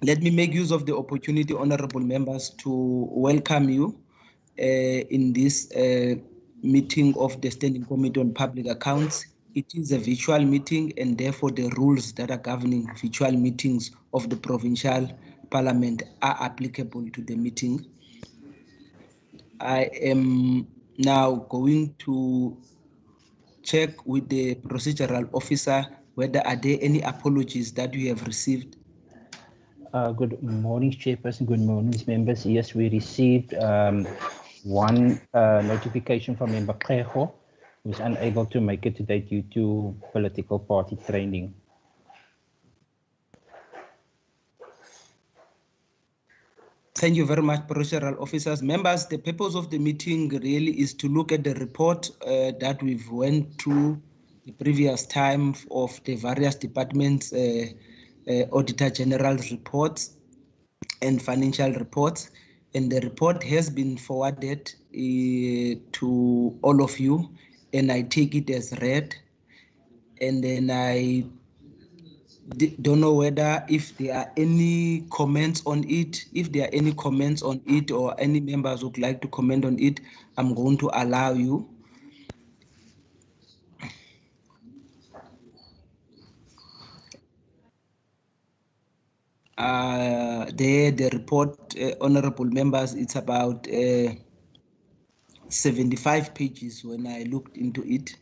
Let me make use of the opportunity, honorable members, to welcome you in this meeting of the Standing Committee on Public Accounts. It is a virtual meeting, and therefore the rules that are governing virtual meetings of the Provincial Parliament are applicable to the meeting. I am now going to check with the procedural officer whether are there any apologies that we have received. Good morning, Chairperson. Good morning, members. Yes, we received one notification from Member Kleho, who was unable to make it today due to political party training. Thank you very much, procedural officers. Members, the purpose of the meeting really is to look at the report that we've went through the previous time of the various departments, Auditor General's reports and financial reports. And the report has been forwarded to all of you, and I take it as read. And then I don't know whether if there are any comments on it. If there are any comments on it or any members would like to comment on it, I'm going to allow you. The report, honorable members, it's about 75 pages when I looked into it.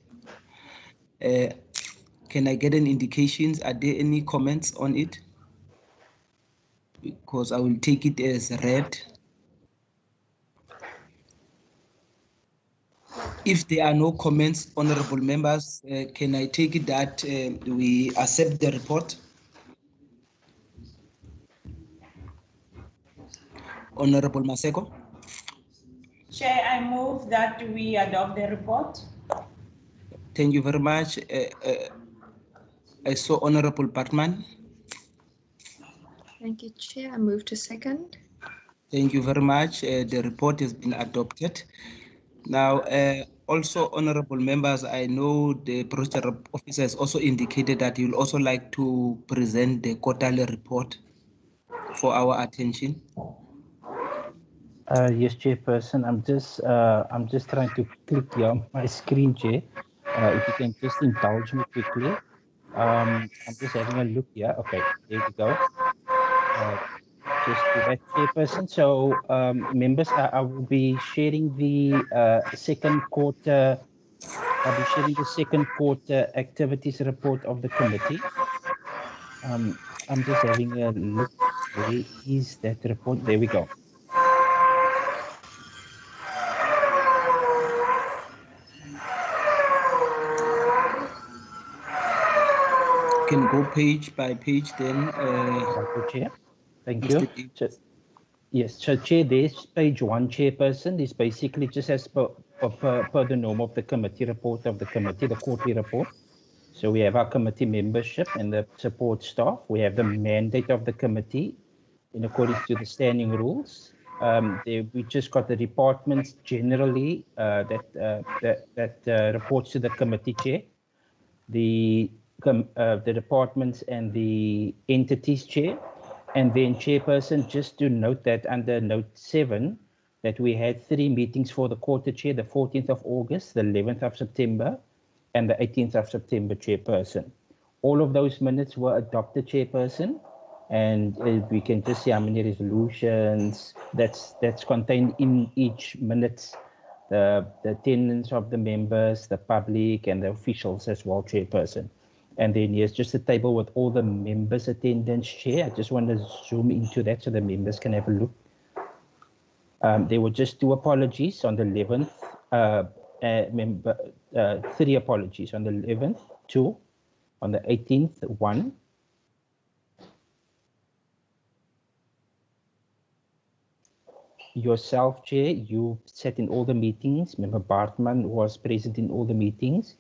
Can I get an indication? Are there any comments on it? Because I will take it as read. If there are no comments, honorable members, can I take it that we accept the report? Honorable Maseko? Chair, I move that we adopt the report. Thank you very much. I saw Honorable Batman. Thank you, Chair. I move to second. Thank you very much. The report has been adopted. Now, also, honorable members, I know the procedural officer has also indicated that he will also like to present the quarterly report for our attention. Yes, Chairperson. I'm just trying to click here on my screen, Chair. If you can just indulge me quickly. I'm just having a look here. Okay, there we go. Just to that, Chairperson. So, members, I will be sharing the second quarter. I'll be sharing the second quarter activities report of the committee. I'm just having a look. Where is that report? There we go. Can go page by page then. Thank you, Chair. Thank you. So, yes, so Chair, there's page 1, Chairperson. Is basically just as per the norm of the committee report of the committee, the quarterly report. So we have our committee membership and the support staff. We have the mandate of the committee in accordance to the standing rules. We just got the departments generally that reports to the committee chair. The departments and the entities chair. And then, Chairperson, just to note that under note 7, that we had 3 meetings for the quarter, Chair, the 14th of August, the 11th of September, and the 18th of September, Chairperson. All of those minutes were adopted, Chairperson, and we can just see how many resolutions that's contained in each minutes, the attendance of the members, the public, and the officials as well, Chairperson. And then here's just a table with all the members' attendance, Chair. I just want to zoom into that so the members can have a look. There were just 2 apologies on the 11th. 3 apologies on the 11th, 2. On the 18th, 1. Yourself, Chair, you sat in all the meetings. Member Bartman was present in all the meetings.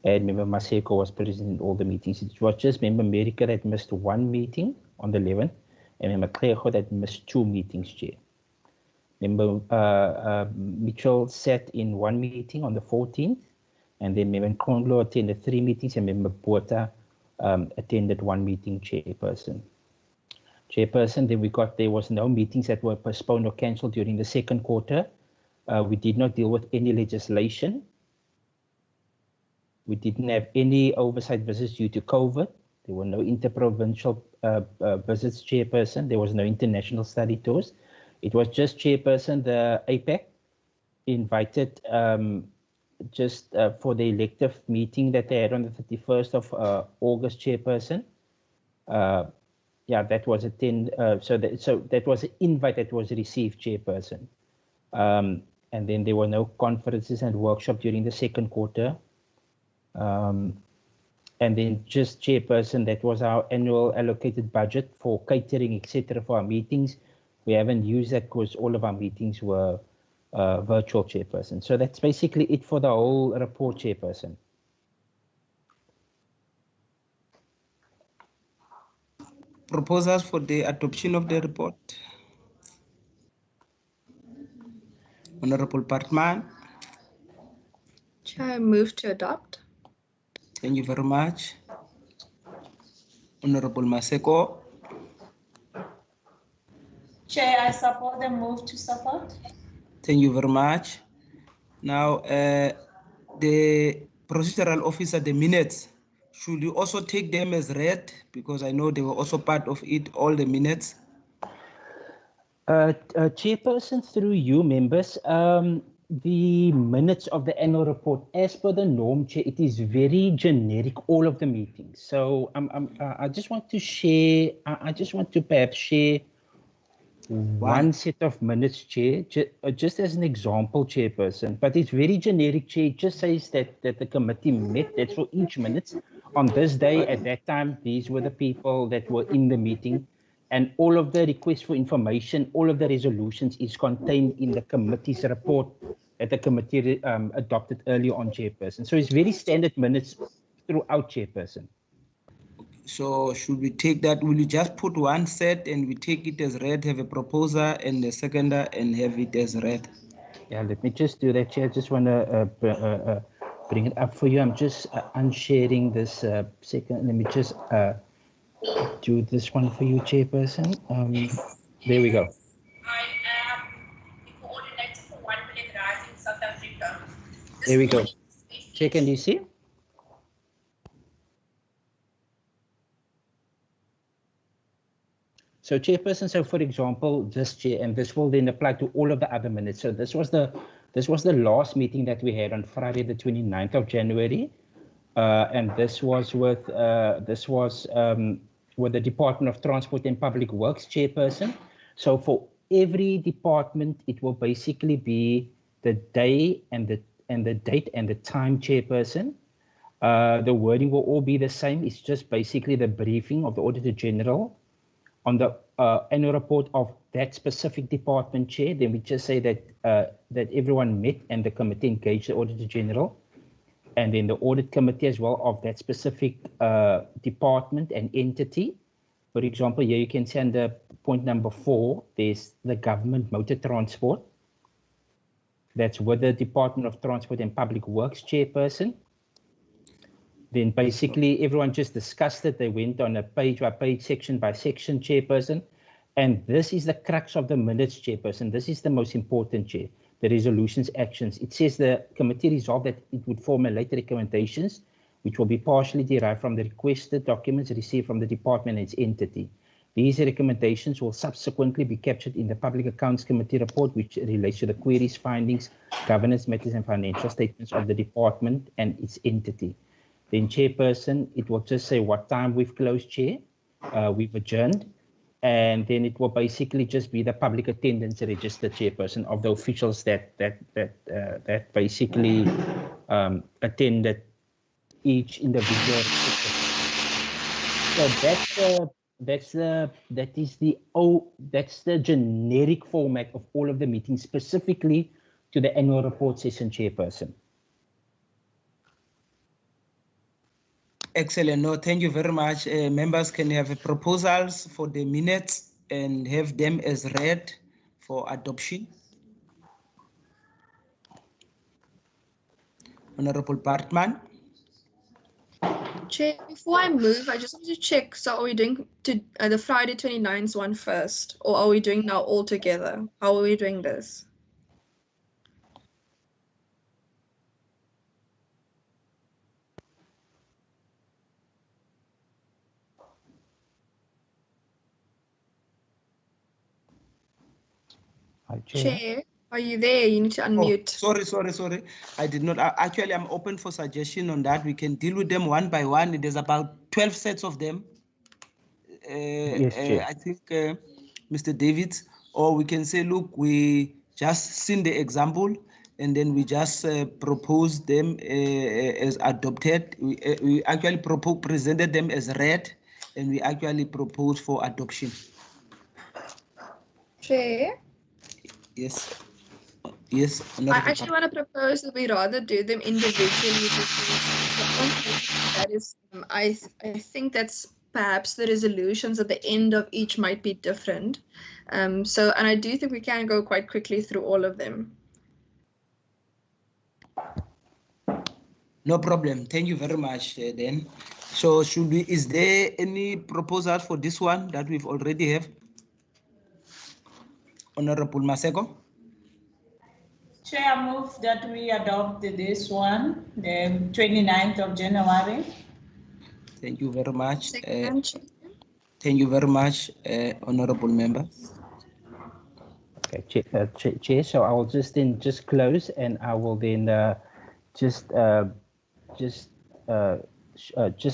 And Member Maseko was present in all the meetings. It was just Member America that missed 1 meeting on the 11th, and Member Kleho that missed 2 meetings, Chair. Member Mitchell sat in 1 meeting on the 14th, and then Member Nkondlo attended 3 meetings, and Member Botha attended 1 meeting, Chairperson. Chairperson, then there was no meetings that were postponed or cancelled during the second quarter. We did not deal with any legislation. We didn't have any oversight visits due to COVID. There were no interprovincial visits, Chairperson. There was no international study tours. It was just, Chairperson, the APEC invited just for the elective meeting that they had on the 31st of August, Chairperson. Yeah, that was so that was an invite that was received, Chairperson. And then there were no conferences and workshops during the second quarter. And then just, Chairperson, that was our annual allocated budget for catering, etc., for our meetings. We haven't used that because all of our meetings were virtual, Chairperson. So that's basically it for the whole report, Chairperson. Proposals for the adoption of the report. Honorable Partman. Chair, I move to adopt. Thank you very much. Honorable Maseko. Chair, I support the move to support. Thank you very much. Now, the procedural officer, the minutes, should you also take them as read? Because I know they were also part of it, all the minutes. Chairperson, through you members, the minutes of the annual report, as per the norm, Chair, it is very generic, all of the meetings. So I just want to share, I just want to perhaps share one set of minutes, Chair, just as an example, Chairperson, but it's very generic, Chair. It just says that the committee met, that's for each minute. On this day, at that time, these were the people that were in the meeting, and all of the requests for information, all of the resolutions is contained in the committee's report that the committee adopted earlier on, Chairperson. So it's very standard minutes throughout, Chairperson. So should we take that? Will you just put one set and we take it as read, have a proposer and a seconder and have it as read? Yeah, let me just do that, Chair. I just want to bring it up for you. I'm just unsharing this second. Let me just do this one for you, Chairperson. There we go. I am the coordinator for 1 Million Rising South Africa. There we go. Chair, can you see? So, Chairperson, so for example, this, Chair, and this will then apply to all of the other minutes. So this was the last meeting that we had on Friday, the 29th of January, and this was with the Department of Transport and Public Works, Chairperson. So for every department, it will basically be the day and the date and the time, Chairperson. The wording will all be the same. It's just basically the briefing of the Auditor General on the annual report of that specific department, Chair. Then we just say that that everyone met and the committee engaged the Auditor General, and then the audit committee as well of that specific department and entity. For example, here you can see under point number 4, there's the government motor transport. That's with the Department of Transport and Public Works, Chairperson. Then basically everyone just discussed it. They went on a page by page, section by section, Chairperson. And this is the crux of the minutes, Chairperson. This is the most important, Chair. The resolutions actions. It says the committee resolved that it would formulate recommendations which will be partially derived from the requested documents received from the department and its entity. These recommendations will subsequently be captured in the Public Accounts Committee report, which relates to the queries, findings, governance matters, and financial statements of the department and its entity. Then, Chairperson, it will just say what time we've closed, Chair. We've adjourned. And then it will basically just be the public attendance register, Chairperson, of the officials that basically attended each individual. So that's the generic format of all of the meetings, specifically to the annual report session, Chairperson. Excellent. No, thank you very much. Members can have proposals for the minutes and have them as read for adoption. Honorable Partman. Chair, before I move, I just want to check. So are we doing the Friday 29th one first, or are we doing now all together? How are we doing this? Hi, Chair. Chair, are you there? You need to unmute. Sorry. I did not. Actually, I'm open for suggestion on that. We can deal with them one by one. There's about 12 sets of them. Yes, Chair. I think, Mr. Davids, or we can say, look, we just seen the example and then we just propose them as adopted. We actually presented them as read and we actually propose for adoption. Chair? Yes. Yes. I actually want to propose that we rather do them individually because that is, I think that's perhaps the resolutions at the end of each might be different. And I do think we can go quite quickly through all of them. No problem. Thank you very much then. So is there any proposal for this one that we've already have? Honorable Maseko? Chair, I move that we adopt this one, the 29th of January. Thank you very much. Second. Thank you very much, honorable members. Okay, Chair. So I will just close, and I will then just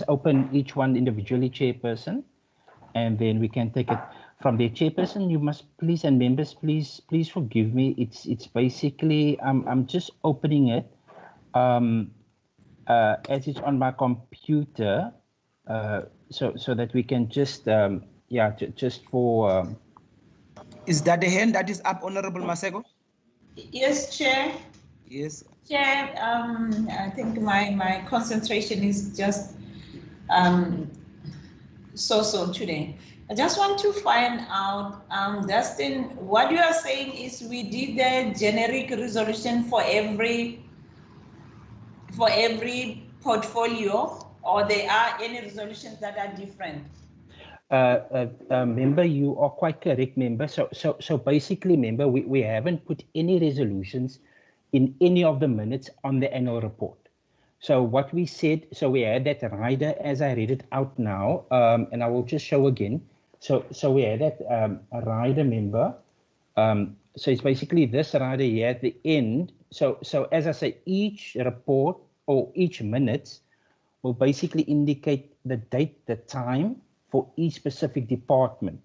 open each one individually, Chairperson, and then we can take it from there. Chairperson, you must please, and members, please forgive me. It's basically I'm just opening it as it's on my computer, so that we can just just for. Is that the hand that is up, Honorable Maseko? Yes, Chair. Yes. Chair, I think my concentration is just so today. I just want to find out, Dustin, what you are saying is we did the generic resolution for every portfolio, or there are any resolutions that are different? Member, you are quite correct, member. So basically, member, we haven't put any resolutions in any of the minutes on the annual report. So what we said, so we had that rider as I read it out now, and I will just show again. So we had that rider, member. So it's basically this rider here at the end. So as I say, each report or each minutes will basically indicate the date, the time for each specific department.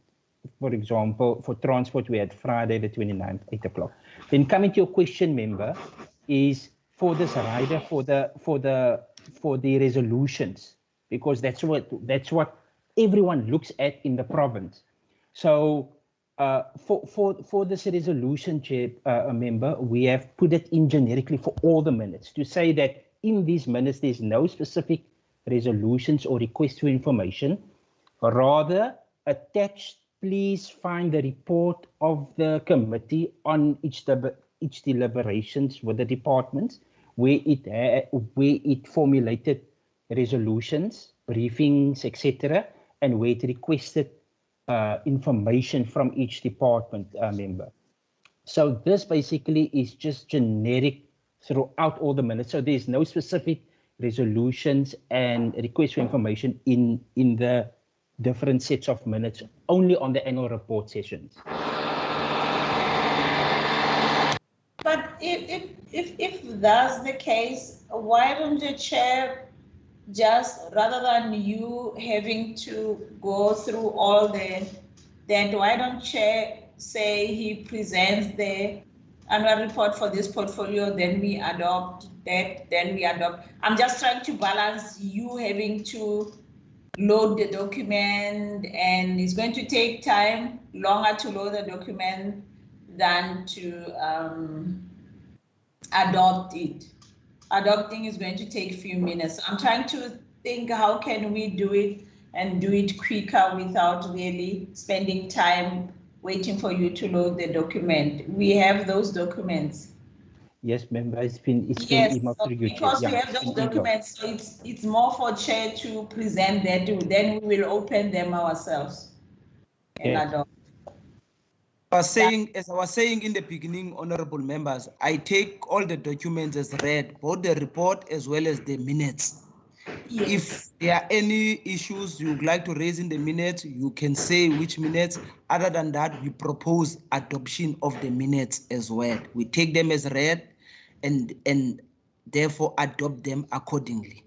For example, for transport, we had Friday the 29th, 8 o'clock. Then coming to your question, member, is for this rider for the resolutions, because that's what everyone looks at in the province. So for this resolution, Chair, member, we have put it in generically for all the minutes to say that in these minutes there's no specific resolutions or requests for information. Rather, attached, please find the report of the committee on each deliberations with the departments, where it formulated resolutions, briefings, etc., and where it requested information from each department member. So this basically is just generic throughout all the minutes. So there's no specific resolutions and requests for information in the different sets of minutes, only on the annual report sessions. But if that's the case, why don't the chair just, rather than you having to go through all that, why don't chair say he presents the annual report for this portfolio, then we adopt that, then we adopt. I'm just trying to balance you having to load the document, and it's going to take time longer to load the document than to adopt it. Adopting is going to take a few minutes. I'm trying to think, how can we do it and do it quicker without really spending time waiting for you to load the document? We have those documents. Yes, member, it's been Yes, emailed through you, Chair. because we Yeah, have those in email. documents, so it's more for Chair to present that, then we will open them ourselves and Yes. adopt. As I was saying in the beginning, honorable members, I take all the documents as read, both the report as well as the minutes. Yes. If there are any issues you would like to raise in the minutes, you can say which minutes. Other than that, we propose adoption of the minutes as well. We take them as read and therefore adopt them accordingly.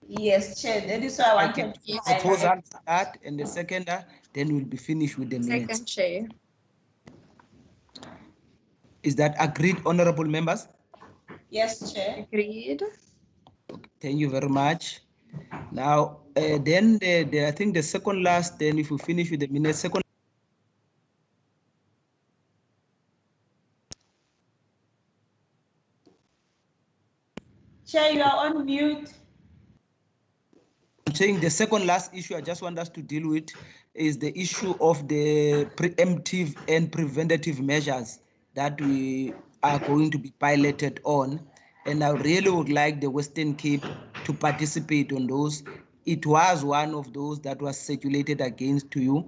Yes, Chair, that is why I I can wanted to propose highlight. that, and the second, then we'll be finished with the minutes. Second, Chair. Is that agreed, honorable members? Yes, Chair. Agreed. Thank you very much. Now, then I think the second last, then if we finish with the minutes, second. Chair, you are on mute. I'm saying the second last issue I just want us to deal with is the issue of the preemptive and preventative measures that we are going to be piloted on. And I really would like the Western Cape to participate on those. It was one of those that was circulated against to you.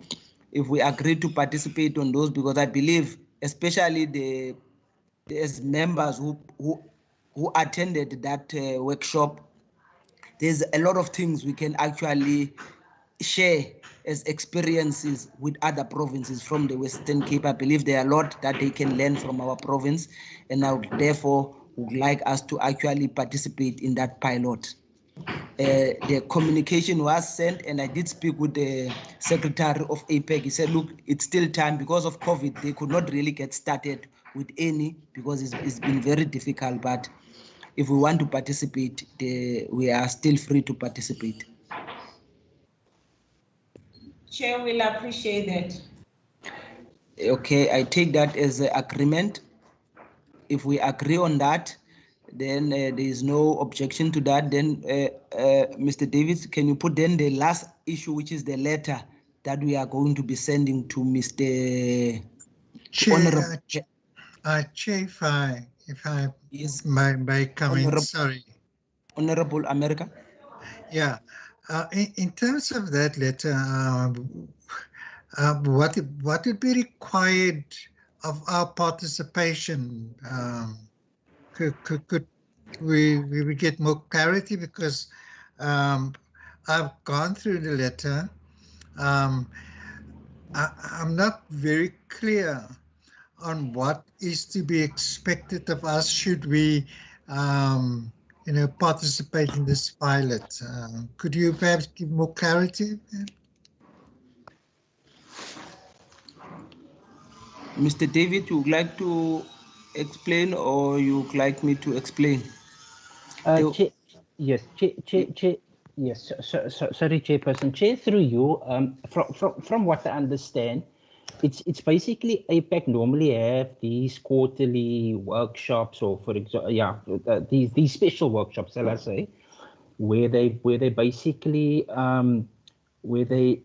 If we agree to participate on those, because I believe, especially there's members who attended that workshop, there's a lot of things we can actually share as experiences with other provinces from the Western Cape. I believe there are a lot that they can learn from our province, and I would therefore would like us to actually participate in that pilot. The communication was sent, and I did speak with the secretary of APEC. He said, look, it's still time because of COVID. They could not really get started with any because it's been very difficult. But if we want to participate, we are still free to participate. Chair will appreciate that. Okay, I take that as an agreement. If we agree on that, then there is no objection to that. Then, Mr. Davis, can you put then the last issue, which is the letter that we are going to be sending to Mr. Chair, Chair, if I Yes. may come in, Honorable, sorry. Honorable America. Yeah, in terms of that letter, what would be required of our participation? Could we get more clarity? Because I've gone through the letter. I'm not very clear on what is to be expected of us should we participate in this pilot. Could you perhaps give more clarity? Mr. David, you would like to explain, or you would like me to explain? Yes, yes. Sorry, Chairperson. Chair, through you. From what I understand, it's basically APEC normally have these quarterly workshops, or for example, these special workshops, shall I say, where they basically where they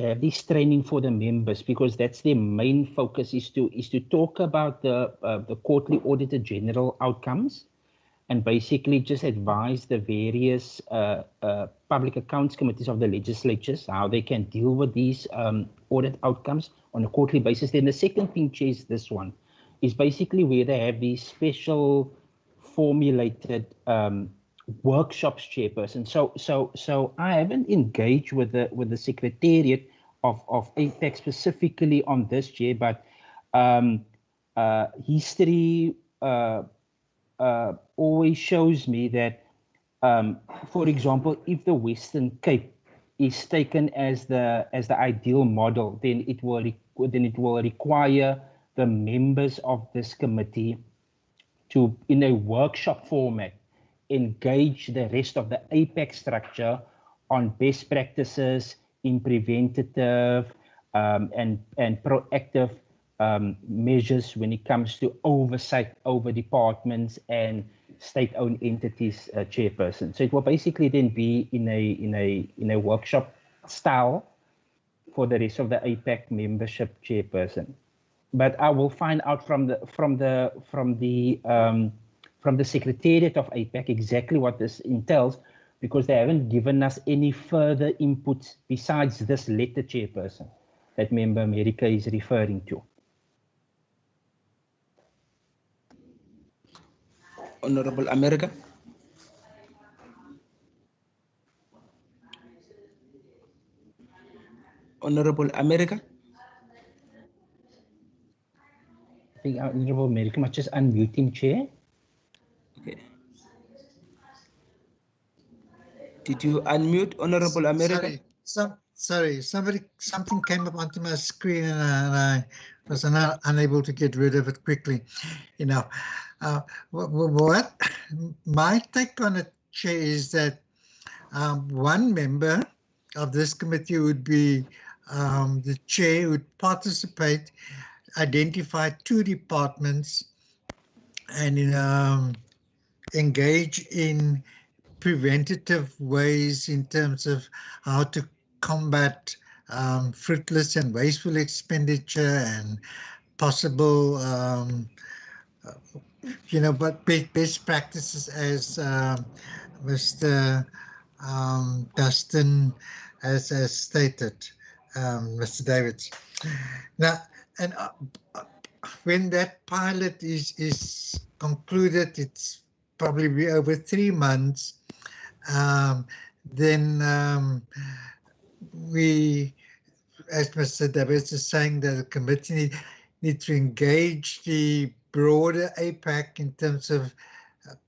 have this training for the members, because that's their main focus, is to talk about the quarterly Auditor General outcomes, and basically just advise the various public accounts committees of the legislatures how they can deal with these audit outcomes on a quarterly basis. Then the second thing, Chair, is this one, is basically where they have these special formulated workshops, Chairperson. So I haven't engaged with the Secretariat of APEC specifically on this, Chair, but history always shows me that, for example, if the Western Cape is taken as the ideal model, then it will require the members of this committee to, in a workshop format, engage the rest of the APEC structure on best practices in preventative and proactive measures when it comes to oversight over departments and state-owned entities, Chairperson. So it will basically then be in a workshop style for the rest of the APEC membership, Chairperson. But I will find out from the from the Secretariat of APAC exactly what this entails, because they haven't given us any further inputs besides this letter, Chairperson, that Member America is referring to. Honorable America. Honorable America. I think Honorable America must just unmute him, Chair. Okay. Did you unmute Honorable America? Sorry, something came up onto my screen and I was unable to get rid of it quickly. You know, what my take on it, Chair, is that one member of this committee would be the chair who would participate, identify 2 departments, and engage in preventative ways in terms of how to combat fruitless and wasteful expenditure and possible, but best practices, as Mr. Dustin has stated, Mr. Davids. Now, and when that pilot is concluded, it's probably be over 3 months. Then we, as Mr. Davids is saying, that the committee need to engage the broader APAC in terms of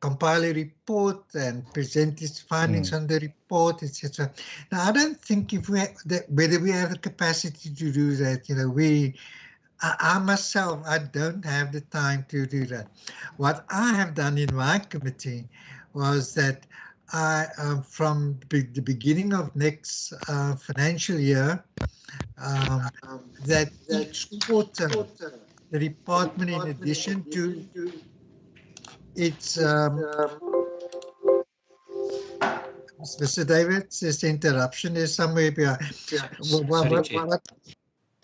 compile a report and present its findings on the report, etc. Now, I don't think whether we have the capacity to do that. I myself, I don't have the time to do that. What I have done in my committee was that I, from the beginning of next financial year, that each quarter, the department, in addition to its Mr. David, this interruption is somewhere behind.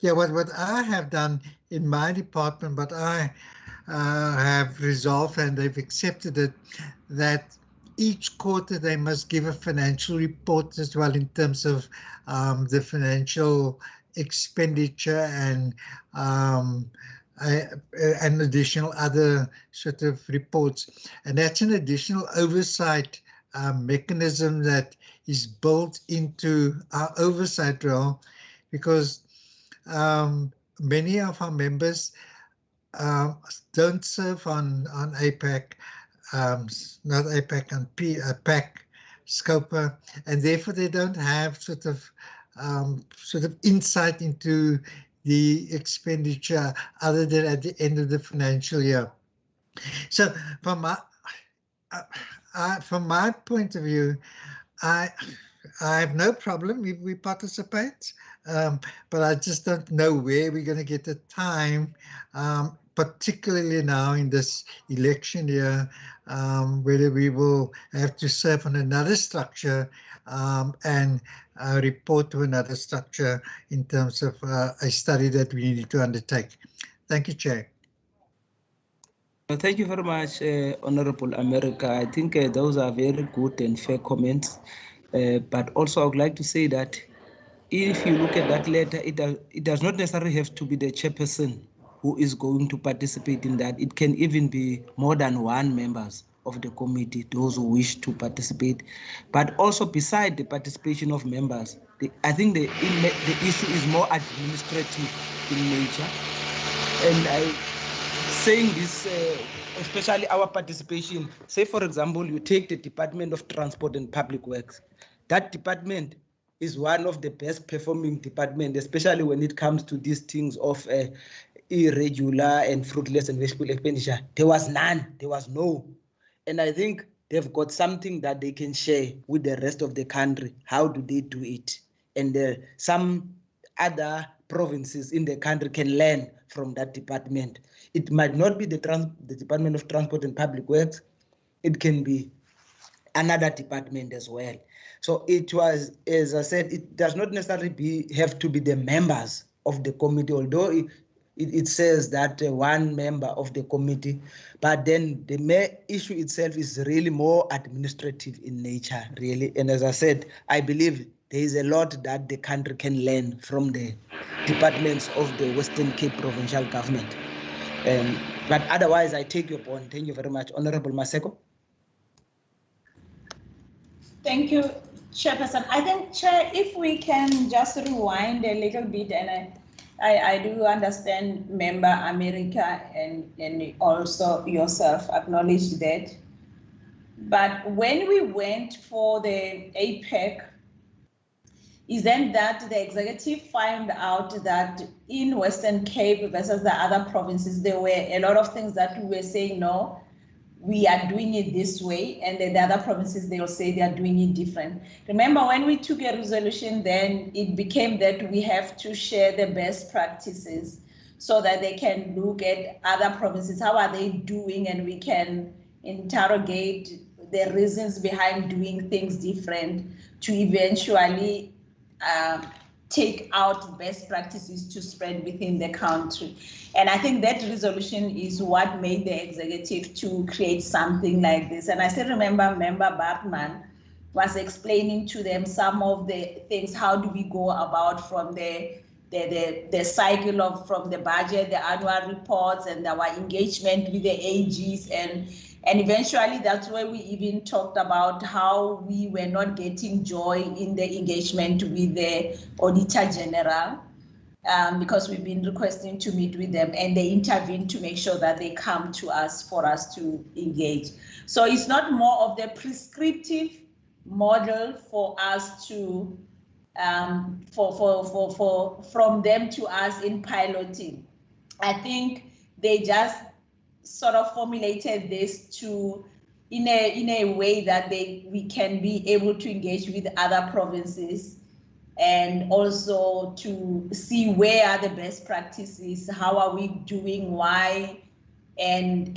What I have done in my department, but I have resolved, and they've accepted it, that each quarter they must give a financial report as well in terms of the financial expenditure and additional other sort of reports. And that's an additional oversight mechanism that is built into our oversight role, because many of our members don't serve on APAC, not APAC, on PAC, SCOPA, and therefore they don't have sort of insight into the expenditure other than at the end of the financial year. So from my point of view, I have no problem if we participate, but I just don't know where we're going to get the time, particularly now in this election year, whether we will have to serve on another structure and report to another structure in terms of a study that we need to undertake. Thank you, Chair. Thank you very much, Honorable America. I think those are very good and fair comments. But also I would like to say that if you look at that letter, it does not necessarily have to be the chairperson who is going to participate in that. It can even be more than one members of the committee, those who wish to participate. But also beside the participation of members, I think the issue is more administrative in nature. And saying this, especially our participation, say for example, you take the Department of Transport and Public Works. That department is one of the best performing departments, especially when it comes to these things of irregular and fruitless and wasteful expenditure. There was none, there was no. And I think they've got something that they can share with the rest of the country. How do they do it? And some other provinces in the country can learn from that department. It might not be the Department of Transport and Public Works. It can be another department as well. So it was, as I said, it does not necessarily have to be the members of the committee, although it says that one member of the committee, but then the issue itself is really more administrative in nature, really. And as I said, I believe there is a lot that the country can learn from the departments of the Western Cape provincial government. But otherwise, I take your point. Thank you very much. Honorable Maseko. Thank you, Chairperson. I think, Chair, if we can just rewind a little bit, and I do understand Member America and also yourself acknowledge that. But when we went for the APEC, is then that the executive found out that in Western Cape versus the other provinces, there were a lot of things that we were saying, no, we are doing it this way, and then the other provinces, they will say they are doing it different. Remember, when we took a resolution, then it became that we have to share the best practices so that they can look at other provinces, how are they doing, and we can interrogate the reasons behind doing things different to eventually take out best practices to spread within the country. And I think that resolution is what made the executive to create something like this. And I still remember Member Bartman was explaining to them some of the things, how do we go about from the cycle of from the budget, the annual reports, and our engagement with the AGs, and eventually that's where we even talked about how we were not getting joy in the engagement with the Auditor General, because we've been requesting to meet with them, and they intervene to make sure that they come to us for us to engage. So it's not more of the prescriptive model for us to from them to us in piloting. I think they just sort of formulated this to in a way that we can be able to engage with other provinces, and also to see where are the best practices, how are we doing, why, and.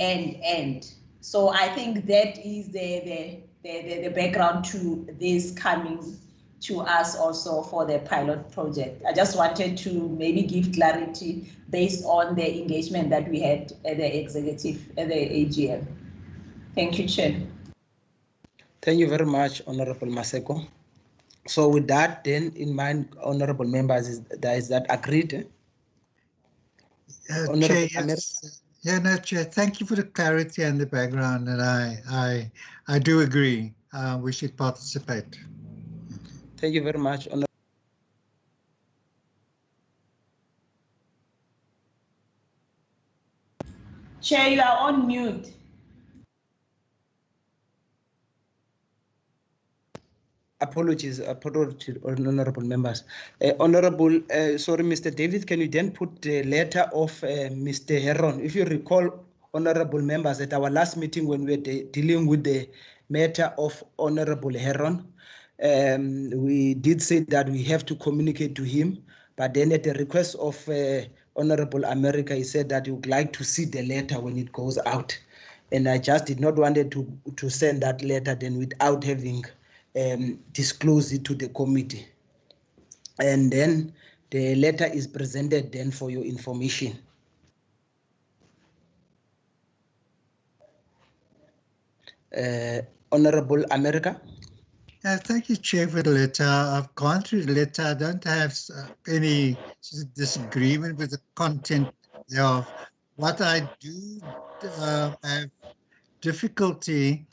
So I think that is the background to this coming to us also for the pilot project. I just wanted to maybe give clarity based on the engagement that we had at the executive, at the AGM. Thank you, Chair. Thank you very much, Honorable Maseko. So with that, then, in mind, honorable members, is that agreed? Chair, yes. Yeah, no, Chair, thank you for the clarity and the background, and I do agree. We should participate. Thank you very much. Chair, you are on mute. Apologies, honorable members. Sorry, Mr. David, can you then put the letter of Mr. Heron? If you recall, honorable members, at our last meeting when we were dealing with the matter of Honorable Heron, we did say that we have to communicate to him, but then at the request of Honorable America, he said that he would like to see the letter when it goes out. And I just did not want to send that letter then without having disclose it to the committee. And then the letter is presented then for your information. Honorable America. Thank you, Chair, for the letter. I've gone through the letter. I don't have any disagreement with the content thereof. What I do have difficulty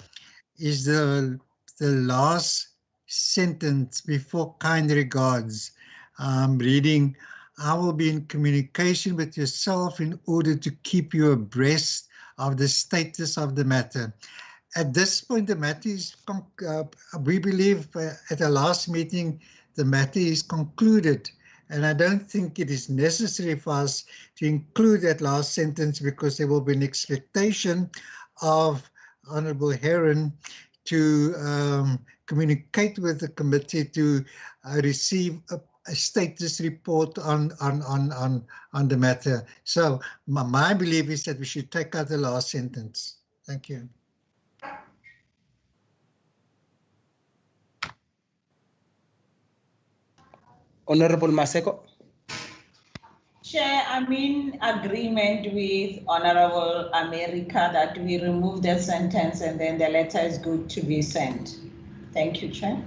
is the last sentence before kind regards. I'm reading, I will be in communication with yourself in order to keep you abreast of the status of the matter. At this point, the matter is, we believe at the last meeting, the matter is concluded. And I don't think it is necessary for us to include that last sentence, because there will be an expectation of Honourable Heron to communicate with the committee to receive a status report on the matter. So my belief is that we should take out the last sentence. Thank you. Honorable Maseko. Chair, I'm in agreement with Honorable America that we remove that sentence and then the letter is good to be sent. Thank you, Chair.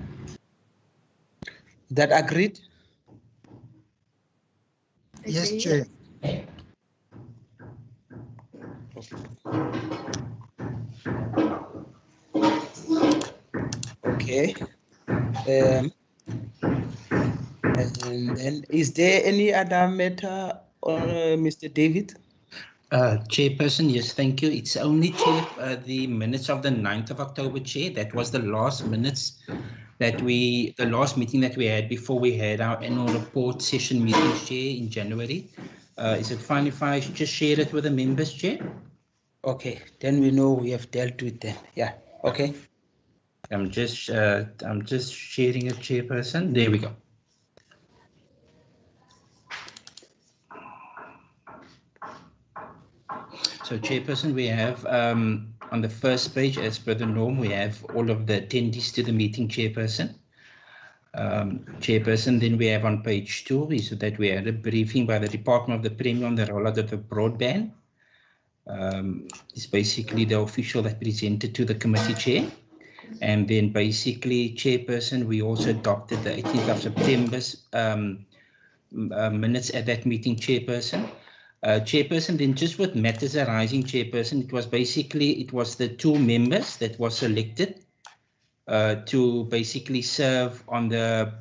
That agreed? Yes, Agreed. Chair. Okay. And then, is there any other matter, Mr. David? Chairperson, yes, thank you. It's only, Chair, the minutes of the 9th of October, Chair. That was the last minutes that the last meeting that we had before we had our annual report session meeting, Chair, in January. Is it fine if I just share it with the members, Chair? Okay, then we know we have dealt with them. Yeah, okay. I'm just sharing it, Chairperson. There we go. So, Chairperson, we have on the first page, as per the norm, we have all of the attendees to the meeting, Chairperson. Chairperson, then we have on page 2 is that we had a briefing by the Department of the Premier on the rollout of the broadband. It's basically the official that presented to the committee chair. And then basically, Chairperson, we also adopted the 18th of September's minutes at that meeting, Chairperson. Chairperson, then just with matters arising, Chairperson, it was the 2 members that was selected to basically serve on the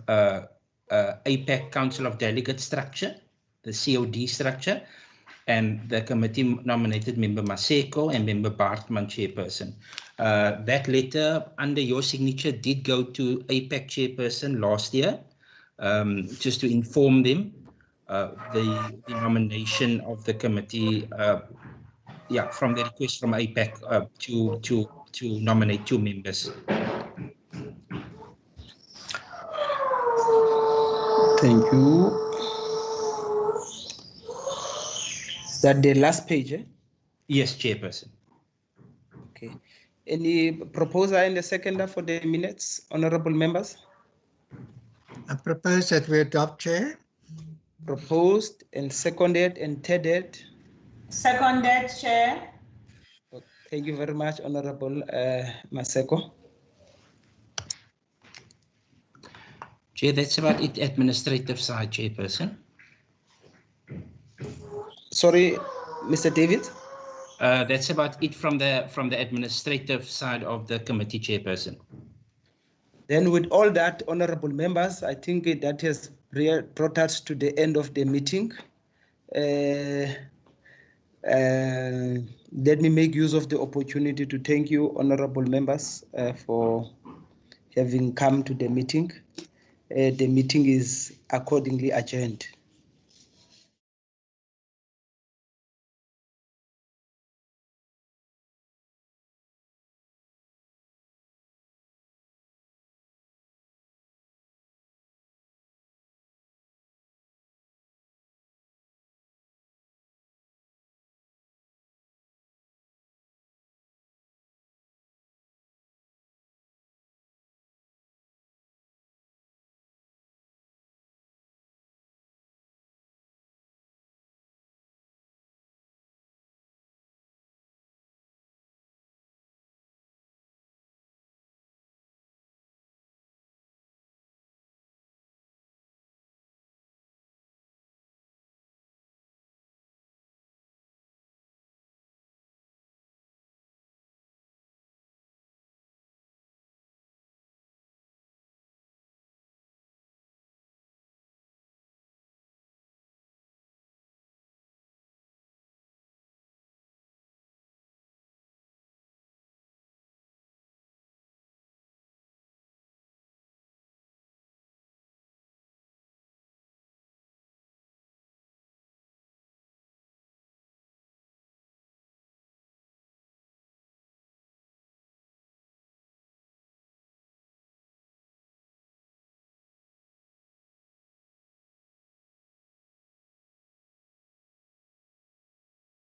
APAC Council of Delegates structure, the COD structure, and the committee nominated member Maseko and member Bartman, Chairperson. That letter under your signature did go to APAC Chairperson last year, just to inform them the nomination of the committee, from the request from APAC to nominate 2 members. Thank you. Is that the last page? Eh? Yes, Chairperson. Okay. Any proposer in the seconder for the minutes, honorable members? I propose that we adopt, Chair. Proposed and seconded and tearded. Seconded, Chair. Thank you very much, Honorable Maseko. Chair, that's about it, administrative side, Chairperson. Sorry, Mr. David? That's about it from the administrative side of the committee, Chairperson. Then with all that, honorable members, I think that has brought us to the end of the meeting. Let me make use of the opportunity to thank you, honorable members, for having come to the meeting. The meeting is accordingly adjourned.